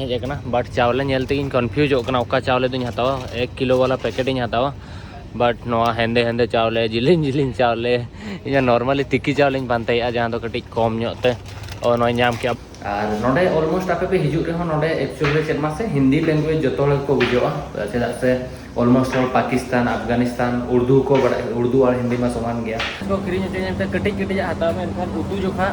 हेजना but चावले नेलते confuse ओका चावले दुñ हतावा 1 किलो वाला पैकेट इन हतावा बट नोआ हेंदे हेंदे चावले जिलिन जिलिन चावले इन नॉर्मली तिक्की चावले पानते जहाँ दो कटिज कम ñote और नोय नाम के और नोडे ऑलमोस्ट आपे पे हिजुक रे नोडे एक्चुअली चेमा से हिंदी लैंग्वेज जो को बुझोआ चेदा से ऑलमोस्ट ऑल पाकिस्तान अफगानिस्तान उर्दू को उर्दू और हिंदी में समान गया इसको किरी ते कटिज कटिज हतावा में एनखान उतु जोखा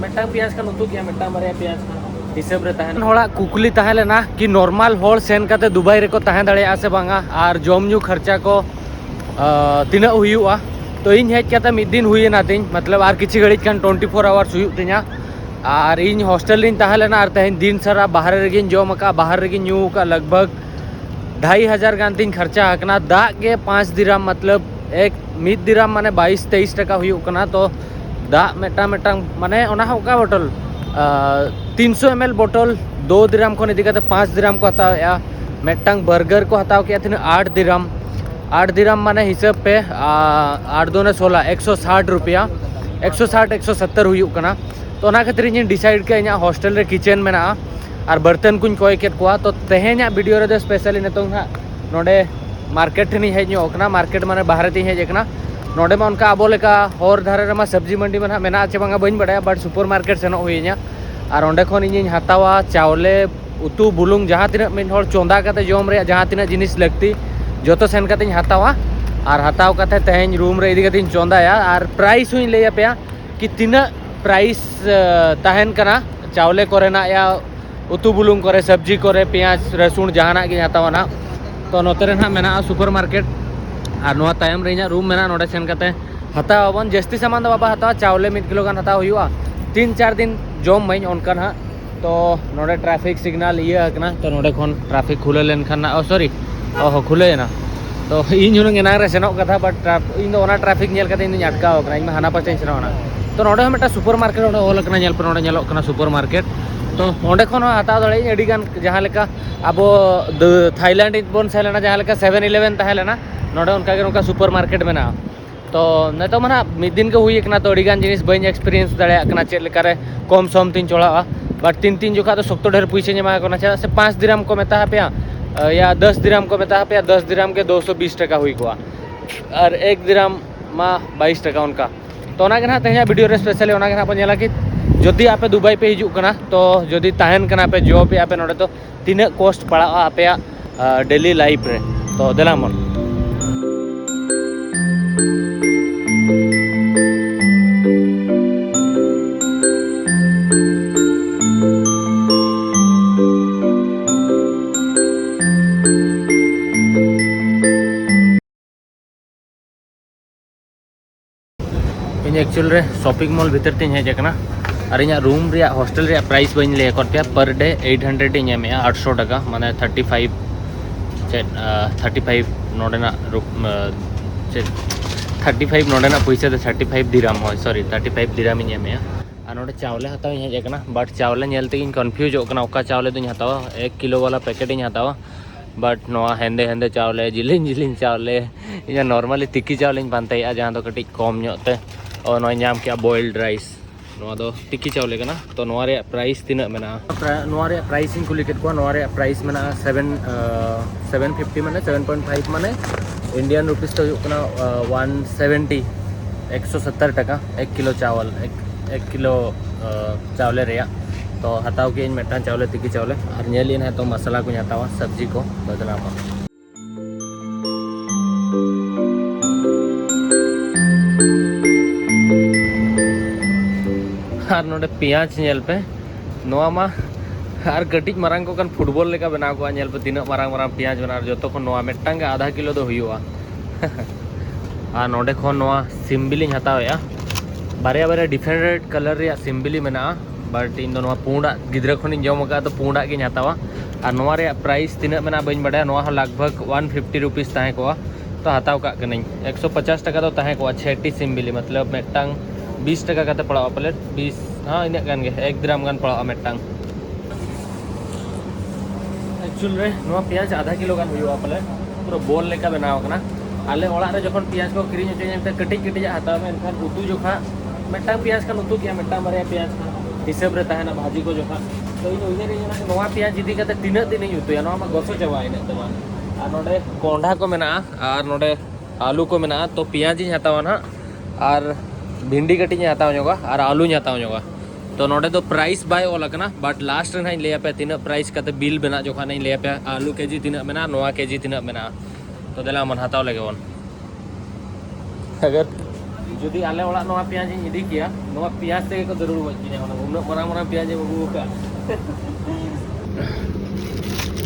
मेटा प्याज का उतु गया मेटा मारे प्याज का हिसाब रे तहन होड़ा कुकली तहन लेना कि नॉर्मल होड़ सेन काते दुबई रे को तहन दाड़े से बांगा और जम न्यू खर्चा को तीना हुआ तो इन हेज काते मिद दिन हुईना तिन मतलब और किछि घड़ी कान 24 आवर्स हुई तिना और इन हॉस्टल इन तहन लेना और तहन दिन सारा बाहर रे गिन जम का बाहर रे गिन न्यू का लगभग 2500 गान तिन खर्चा हकना दा के 5 दिराम मतलब एक मिद दिराम माने 22-23 टका हुई कना तो दा मेटा मेटा माने ओना का बोतल 300 ml बोतल 2 दिराम को इदी 5 दिराम को हताया मेटांग बर्गर को हताव किया थी 8 दिराम माने हिसाब पे 8 2 16 160 रुपया 160 170 हुई कना तो ना खातिर इन डिसाइड के इन हॉस्टल रे किचन में ना और बर्तन कुछ कोई केट को तो तेहेना वीडियो रे स्पेशली नितों ना नोडे मार्केट नहीं हेज ओकना मार्केट माने बाहर ती हेज एकना नोडे में उनका आबो लेका हर धारे रे मा सब्जी मंडी में मेना चे बांगा बइन बड़ाया बट सुपर मार्केट सेनो हुईना और ओंडे खन इन हतावा चावले उतु बुलुंग जहाँ तीना मिन हर चोंदा काते जम रे जहाँ तीना जिनिस लगती जो सेन काते हतावा और हताव काते तेहेन रूम रे इदी काते चोंदाया और प्राइस हुई लैया पे कि तीना प्राइस तहन कना चावले कोरेना या उतु बुलुंग करे सब्जी करे प्याज रसुन जहाना के हतावा ना तो नोते रे ना मेना सुपर मार्केट और नोआ तायम रे रूम मेना नोडे सेन काते हतावन जस्ती सामान दो बाबा हतावा चावले 1 किलो गान हताव हुआ 3-4 दिन जम मई उनका ना तो नोडे ट्रैफिक सिग्नल ये हकना तो नोडे खन ट्रैफिक खुले लेन खान ना सॉरी खुले ना तो इन हुनंग एना रे सेनो कथा बट इन दो ओना ट्रैफिक नेल काते इन अटका होकना इन हाना पाचे सेनोना तो नोडे मेटा सुपर मार्केट ओडे होल कना नेल पर नोडे नेलो कना सुपर मार्केट तो ओंडे खन हताव दड़े एडी गान जहाँ लेका अब थाईलैंड बोन सेलेना जहाँ लेका 7-11 ताहे लेना नोडे उनका के उनका सुपर मार्केट में ना तो नतो मना मिद दिन के हुई एकना तो अड़ी गान जिनिस बइन एक्सपीरियंस दाड़े कना चेक लेका रे कम सम तीन चढ़ा बट 3 जोखा तो सख्तो ढेर पैसे जमा करना चाहिए से 5 दिराम को मेता पे या 10 दिराम को मेता पे 10 दिराम के 220 टका हुई को और 1 दिराम मा 22 टका उनका तो ना के ना तेजा वीडियो रे स्पेशली ओना के ना पनेला कि जदि आपे दुबई पे हिजुक कना तो जदि तहन कना पे जॉब पे आपे नोडे तो तीना कॉस्ट पड़ा आपे डेली लाइफ रे तो देला मन इन एक्चुअल रे शॉपिंग मॉल भीतर तीन हेज कना और इन रूम रे हॉस्टल रे प्राइस बइन ले कर पे पर डे 800 इन एम 800 टका माने 35 नोडेना 35 नोडेना पैसा दे 35 दिराम हो सॉरी 35 दिराम इन एम और नोडे चावले हताव हेज कना बट चावले नेलते इन कन्फ्यूज ओकना ओका चावले दुñ हतावा 1 किलो वाला पैकेट इन हतावा बट नोआ हेंदे हेंदे चावले जिलिन जिलिन चावले इन नॉर्मली तिक्की चावले पानते जहाँ दो कटिज कम ñote और नोय नाम के बॉइल्ड राइस नोआ दो तिक्की चावले कना तो नोआ रे प्राइस तीना मेना नोआ रे प्राइस इन कुली केट को नोआ रे प्राइस मेना 750 माने 7.5 माने इंडियन रुपीस तो कना 170 170 टका 1 किलो चावल 1 किलो चावले रे तो हताव के इन मेटा चावले तिक्की चावले और नेलिन है तो मसाला को हतावा सब्जी को बदला और नोडे पियाज नेल पे नोआ मा और कटिज मारांग को कन फुटबॉल लेका बनाव को नेल पे तीना मारांग मारांग पियाज बना जो तो नोआ मेटांग आधा किलो दो हुआ और नोडे खन नोआ सिम्बिली हताया बारे बारे डिफरेंट कलर रे सिम्बिली मेना बट इन दो पुंडा गिद्रा खन जम का तो पुंडा के हतावा और नोआ रे प्राइस तीना मेना बइन बड़ा नोआ लगभग 150 रुपीस ताहे को तो हताव का 150 टका तो ताहे को 6टी सिम्बिली मतलब मेटांग 20 टका काते पड़ा प्लेट 20 हाँ इन गान गे 1 ग्राम गान पड़ा मेटांग एक्चुअल रे नोआ पियाज आधा किलो गान हुआ प्लेट पूरा बोल लेका बनाव कना आले ओड़ा रे जखन पियाज को किरिñ होते कटिज कटिज हताव में एनखान उतु जोखा मेटांग पियाज का उतु किया मेटांग बारे पियाज का हिसाब रे ताहेना भाजी को जोखा तो इन उइने नवा पियाज इदी कते तीना दिन उतुया नवा मा गोसो चाबा इन तमा आ नोडे कोंढा को मेना और नोडे आलू को मेना तो पियाज इन हतावा ना और भिंडी कटी इन हतावा जोगा और आलू इन हतावा जोगा तो नोडे तो प्राइस बाय ओला कना बट लास्ट रे ले पे तीना प्राइस कते बिल बना जोखा नहीं ले पे आलू केजी तीना मेना नवा केजी तीना मेना तो देला मन हताव लगे वन अगर जुदी आले ओला नवा पियाज इन इदी किया नवा पियाज ते को जरूर वचिने ओना उन मरा मरा पियाज बबू का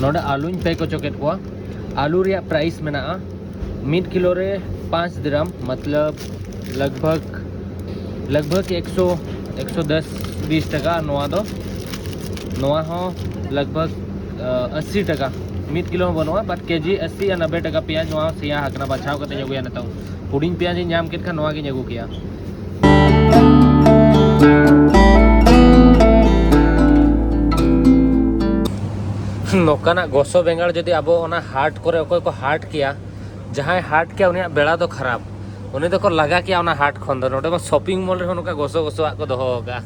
नोडे आलू इन पे को चॉकलेट को आलू रिया प्राइस मेना 1 किलो रे 5 दिरहम मतलब लगभग 110-20 टका नोआ दो नोआ हो लगभग 80 टका 1 किलो बनवा बट केजी 80 या 90 टका पियाज नोआ सिया हकना बचाव कते जगुया नता पुडिंग पियाज नाम केट खा नोआ के जगु किया नोकाना गोसो बेंगाड़ जदि अब ओना हाट करे ओको को हाट किया जहां हाट किया उनिया बेड़ा तो खराब उनी तो को लगा किया ओना हाट खन दो नोटे शॉपिंग मॉल रे नोका गोसो गोसो को दोहो का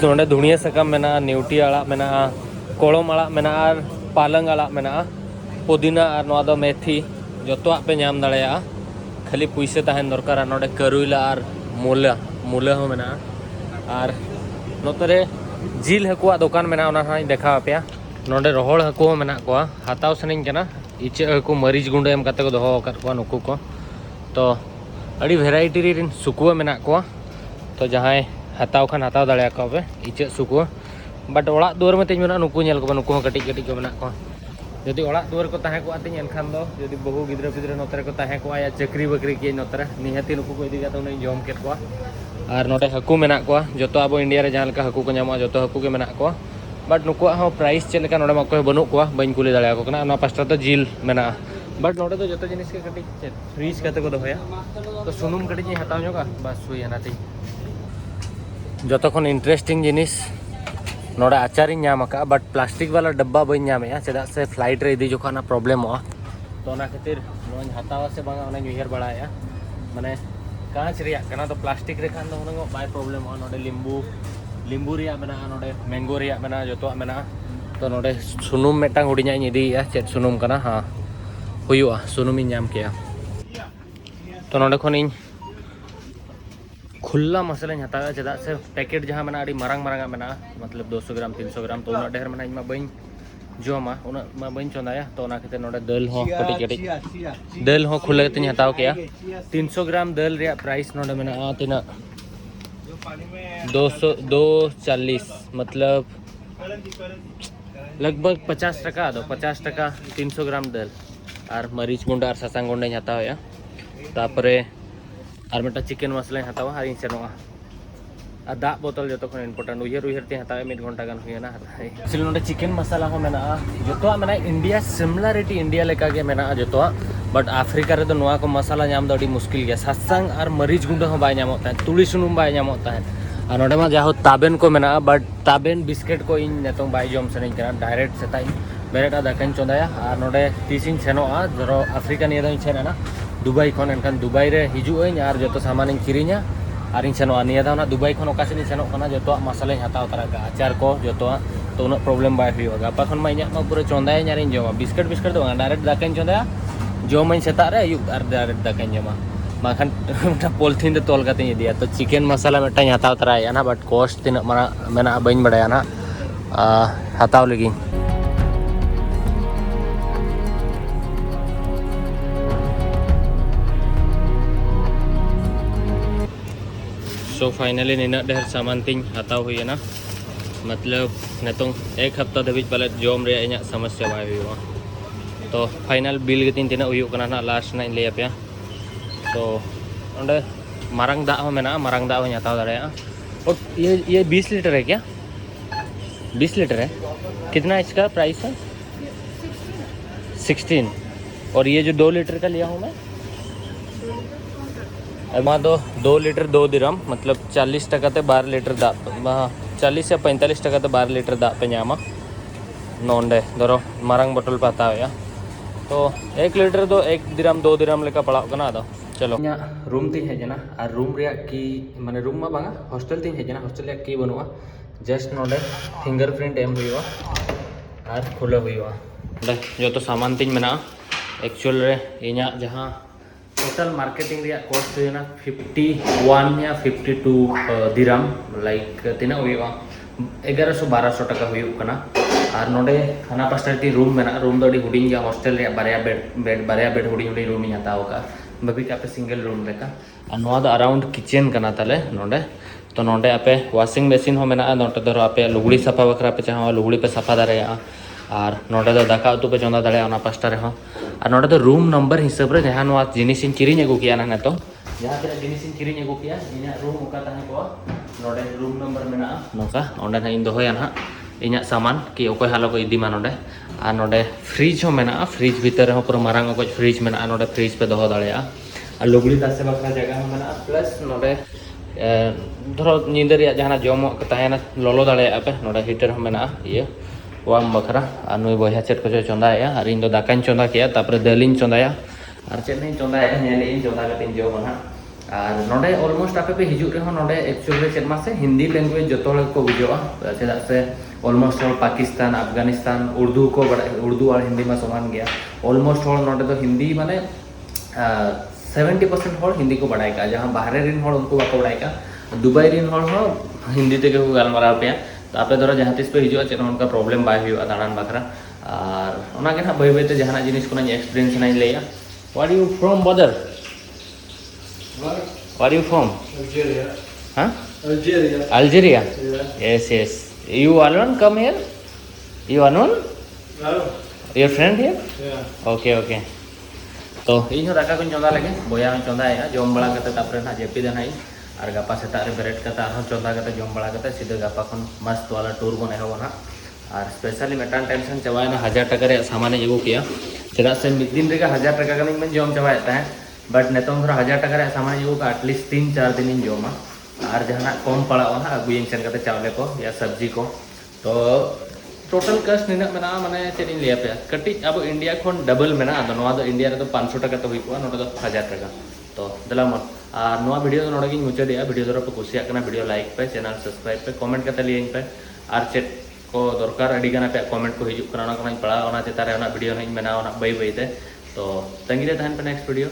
नोडे धुनिया सकम मेना न्यूटी आड़ा मेना कोलम आड़ा मेना और पालंग आड़ा मेना पुदीना और नोआ दो मेथी जतो पे नाम दाड़ेया खाली पुइसे ताहेन दरकार नोडे करुइला और मूला हो मेना और नोतरे जिल हकुआ दुकान मेना ओना हाई देखा पे नोडे रोहड़ हकु मेना को हाताव सनिन कना इचे हकु मरीच गुंडे एम कते को दोहो कर को नुकु को तो अड़ी वेराइटी रिन सुकुआ मेना को तो जहां हाताव खान हाताव दाड़े को पे इचे सुकुआ बट ओड़ा दुआर में तेज मेना नुकु नेल को नुकु कटी कटी को मेना को यदि ओड़ा दुआर को ताहे को आतिन एनखान दो यदि बहु गिद्रा पिद्रा नोतरे को ताहे को या चक्री बकरी के नोतरे निहति नुकु को इदी का तो नहीं जॉम केट को और नोटे हकु मेना को जो अब इंडिया रे जहां लका हकु को नामो जो हकु के मेना को बट नुकुआ हो प्राइस चेक लेका नोडे मको बनु को बन कुली दाड़ा को कना ना पास्ता तो जिल मेना बट नोडे तो जतो जिनिस के कटी फ्रीज कते को दोया तो सुनुम कटी हताव जोगा बस हुई ना ती जतो खन इंटरेस्टिंग जिनिस नोडे आचार नाम का बट प्लास्टिक वाला डब्बा बन नामे चेदा से फ्लाइट रे इदी जोखा ना प्रॉब्लम हो तो ना खातिर नोन हतावा से बांगा ओना न्यूयर बड़ाया माने कांच रिया कना तो प्लास्टिक रे खान दो उनगो बाय प्रॉब्लम हो नोडे लिंबू रिया मेना नोडे मैंगो रिया मेना जतो मेना तो नोडे सुनुम मेटांग हुडिया इदी चेत सुनुम कना हां हुयुआ सुनुम इन नाम किया तो नोडे खन इन खुला मसाला हतावा चेदा से पैकेट जहां मेना अड़ी मारंग मारंगा मेना मतलब 200 ग्राम 300 ग्राम तो उना ढेर मेना इमा बइन जोमा उना मा बइन चोंदाया तो उना खातिर नोडे दाल हो कटी कटी दाल हो खुले तिन हताव किया 300 ग्राम दाल रिया प्राइस नोडे मेना तिना 240 मतलब लगभग 50 टका दो 50 टका 300 ग्राम दाल और मरीच गुंडा और ससांग गुंडा हतावा तापरे और मेटा चिकेन मसला हतावा और इन सेनोआ और दा बोतल जो खन इम्पोर्टेंट उयरते हतावे 1 घंटा गान हुईना एक्चुअली नोडे चिकेन मसाला हो मेना जो मेना इंडिया सिमिलरिटी इंडिया लेका के मेना जो बट आफ्रिका रे तो नोआ को मसाला नाम दो मुश्किल गया ससांग और मरीच गुंडा हो बाय नामो ताहे तुड़ी सुनुम बाय नामो ताहे और नोडे मा जाहो ताबेन को मेना बट ताबेन बिस्किट को इन नेतों बाय जम सने कना डायरेक्ट सेता बेरेटा दाकान चोंदाया और नोडे तीसिन सेनोआ धरो आफ्रिका निया दो सेना दुबई खन एनखान दुबई रे हिजुइन और जो सामान इन किरिना और इन सेनोआ निया दा ना दुबई खन ओका सेनि सेनो कना जो मसाला हताव तरा का आचार को जो तो उन प्रॉब्लम बाय हुआ गापा खन मा इना मा पूरा चोंदाया यारिन जमा बिस्किट दो डायरेक्ट दाकान चोंदाया जमाइन सेता रे अयुब और डायरेक्ट दाकान जमा माखन पॉलिथीन दे तोल कते दिया तो चिकेन मसाला मेटा हताव तराया ना बट कॉस्ट तीना माना मेना बइन बड़ाया ना हताव लगी सो फाइनली निना ढेर सामान तीन हताव हुई ना मतलब नेतों 1 हफ्ता धाबिज पाले जम रे इना समस्या बाय हुआ तो फाइनल बिल गतिन तीना हुई कना ना लास्ट ना ले पे तो अंडे मारंग दा हो मेना मारंग दा हो हताव दाड़ेया और ये 20 लीटर है क्या 20 लीटर है कितना इसका प्राइस है 16 और ये जो 2 लीटर का लिया हूँ मैं वहाँ तो 2 लीटर 2 दिरहम मतलब 40 टका ते 12 लीटर दा 40 या 45 टका ते 12 लीटर दा पे नामा नोंडे धरो मारंग बोतल पाता है तो 1 लीटर दो 1 दिरहम 2 दिरहम लेका पड़ा कना दो चलो रूम तीन हेजना और रूम की माने रूम में बांगा हॉस्टल तीन हेजना हॉस्टल की बनूआ जस्ट नोडे फिंगरप्रिंट एम हुआ और खुला हुआ जो तो सामान तीन मेना एक्चुअल रे इना जहाँ टोटल मार्केटिंग रिया कॉस्ट हुआ 51 या 52 दिराम लाइक तीना हुआ 1100-1200 टका हुआ और नोडे खाना पास्टा रूम मेना रूम दो हुडिंग गया हॉस्टल रे बारया बेड हुडिंग हुडिंग रूम हताव का बबी का पे सिंगल रूम लेका और नोआ द अराउंड किचन कना ताले नोडे तो नोडे आपे वॉशिंग मशीन हो मेना नोटे दो आपे लुगड़ी सफा बखरा पे चाहो लुगड़ी पे सफा दाड़ेया और नोडे दो दाका उतु पे चंदा दाड़ेया ओना पास्टा रे हो और नोडे दो रूम नंबर हिसाब रे जहां नोआ जिनिसिन किरिኝ अगु किया ना तो जहां तेरा जिनिसिन किरिኝ अगु किया इना रूम उका ताहे को नोडे रूम नंबर मेना नोका ओंडे ना इन दोहया ना इना सामान कि ओको हालो को इदी मा नोडे और नोडे फ्रिज हो मेना फ्रिज भीतर हो पूरा मारांग को फ्रिज मेना नोडे फ्रिज पे दोहो दाड़ेया और लुगड़ी तासे बखरा जगह हो मेना प्लस नोडे धरो नींदर या जहां जमो ताहेना लोलो दाड़ेया पे नोडे हीटर हो मेना ये वाम बखरा और नुई बया चेट को चंदाया और इन दो दाकाኝ चंदा किया तापर दालिñ चंदाया और चेट नहीं चंदाया नेलिñ चंदा कतिñ जमना और नोडे ऑलमोस्ट आपे पे हिजु रे हो नोडे एक्चुअली चेट मासे हिंदी लैंग्वेज जतो हल को बुझोआ चेदा से ऑलमोस्ट ऑल पाकिस्तान अफगानिस्तान उर्दू को उर्दू और हिंदी में समान गया ऑलमोस्ट ऑल नोडे तो हिंदी माने 70% हॉल हिंदी को बढ़ाएगा जहाँ बाहर रिन हॉल उनको बाको बढ़ाएगा दुबई रिन हॉल हो हिंदी ते को गालमारा पे तो आपे धरो जहाँ तीस पे हिजुआ चेक उनका प्रॉब्लम बाय हुआ दाड़ान बखरा और ओना के ना बय बयते जहां जिनिस को एक्सपीरियंस ना लेया what you from brother what you from Algeria. हां Algeria. Algeria Yeah. Yes you alone come here you alone No. your friend here Yeah. Okay okay तो इन दाका को चंदा लगे बोया चंदाया जम बड़ा कते तापर ना जेपी देना और गापा सेता रे बेरेट कते आरो चंदा कते जम बड़ा कते सीधे गापा खन मस्त वाला टूर बन एहोना और स्पेशली मेटान टेंशन चबायना 1000 टका रे सामान एगु किया चेदा से मिद दिन रे 1000 टका कन में जम चबाय ता बट नेतों धर 1000 टका रे सामान एगु का एटलीस्ट 3-4 दिन इन जमा और जहां कम पड़ाओ ना अगुइन सेन कते चावले को या सब्जी को तो टोटल कस्ट निना मेना माने चेद इन लिया पे कटी अब इंडिया खन डबल मेना अदो नोआ दो इंडिया रे तो 500 टका तो हुई नोडे तो 1000 टका तो दला मत और नोआ वीडियो नोडे गिन मुचा दिया वीडियो दरो पे कुसिया कना वीडियो लाइक पे चैनल सब्सक्राइब पे कमेंट कते लियन पे और चेट को दरकार अडी गाना पे कमेंट को हिजु कना ना कना पड़ा ओना चेतारे ओना वीडियो नहीं मेना ओना बई बईते तो तंगी रे तहन पे नेक्स्ट वीडियो